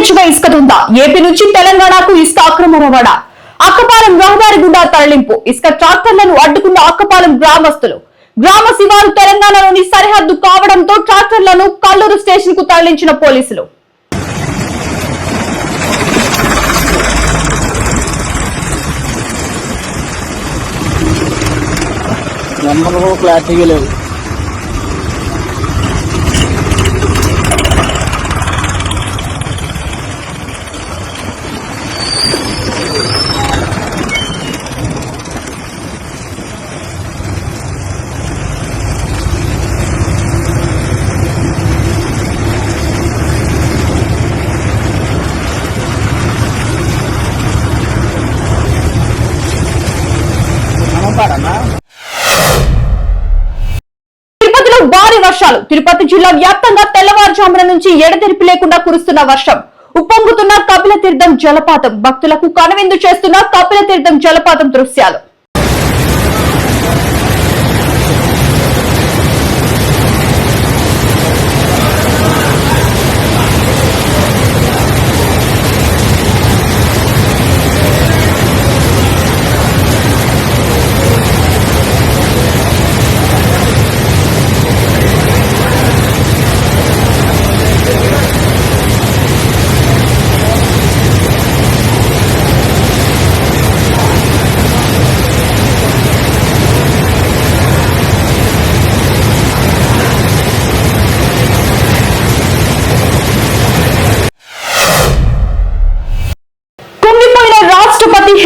తరచుగా ఇసుక తుందా ఏపీ నుంచి తెలంగాణకు ఇసుక అక్రమ రవాణా అక్కపాలెం రహదారి గుండా తరలింపు ఇసుక ట్రాక్టర్లను అడ్డుకున్న అక్కపాలెం గ్రామస్తులు గ్రామ శివారు తెలంగాణలోని సరిహద్దు కావడంతో ట్రాక్టర్లను కల్లూరు స్టేషన్ కు తరలించిన పోలీసులు క్లారిటీగా లేదు. తిరుపతిలో భారీ వర్షాలు తిరుపతి జిల్లా వ్యాప్తంగా తెల్లవారుజామున నుంచి ఎడతెరిపి లేకుండా కురుస్తున్న వర్షం ఉప్పొంగుతున్న కపిలతీర్థం జలపాతం భక్తులకు కనువిందు చేస్తున్న కపిలతీర్థం జలపాతం దృశ్యాలు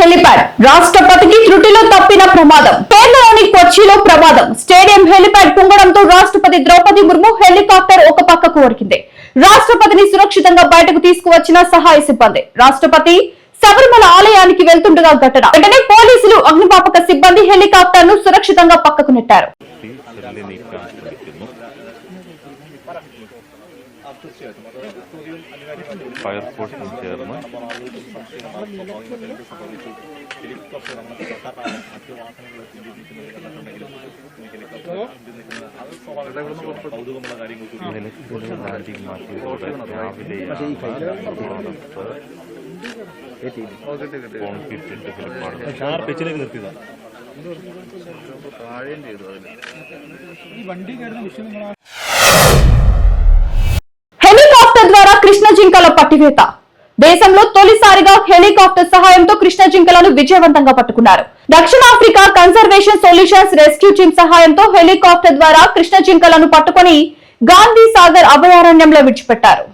హెలిప్యాడ్ రాష్ట్రపతికి త్రుటిలో తప్పిన ప్రమాదం కేరళలోని కొచ్చిలో ప్రమాదం స్టేడియం హెలిప్యాడ్ కుంగడంతో రాష్ట్రపతి ద్రౌపది ముర్ము హెలికాప్టర్ ఒక పక్కకు ఒరికింది రాష్ట్రపతిని సురక్షితంగా బయటకు తీసుకువచ్చిన సహాయ సిబ్బంది రాష్ట్రపతి శబరిమల ఆలయానికి వెళ్తుండగా ఘటన వెంటనే పోలీసులు అగ్నిమాపక సిబ్బంది హెలికాప్టర్ ను సురక్షితంగా పక్కకు నెట్టారు ఫైర్ ఫోర్స్ చైర్మన్ హెలికాప్టర్ ద్వారా కృష్ణ జింకల పట్టివేత దేశంలో తొలిసారిగా హెలికాప్టర్ సహాయంతో కృష్ణ జింకలను విజయవంతంగా పట్టుకున్నారు దక్షిణాఫ్రికా కన్జర్వేషన్ సొల్యూషన్స్ రెస్క్యూ టీం సహాయంతో హెలికాప్టర్ ద్వారా కృష్ణ జింకలను పట్టుకుని గాంధీ సాగర్ అభయారణ్యంలో విడిచిపెట్టారు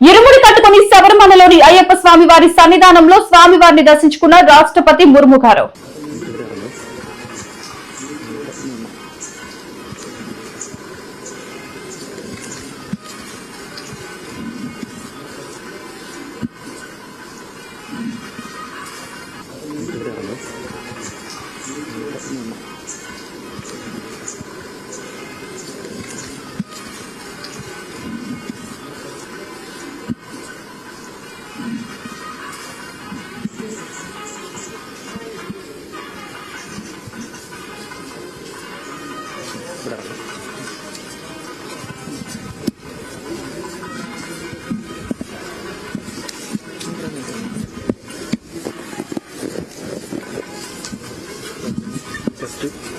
ఇరుముడి కట్టుకుని శబరిమలలోని అయ్యప్ప స్వామివారి సన్నిధానంలో స్వామివారిని దర్శించుకున్న రాష్ట్రపతి ముర్ము గారు Gracias.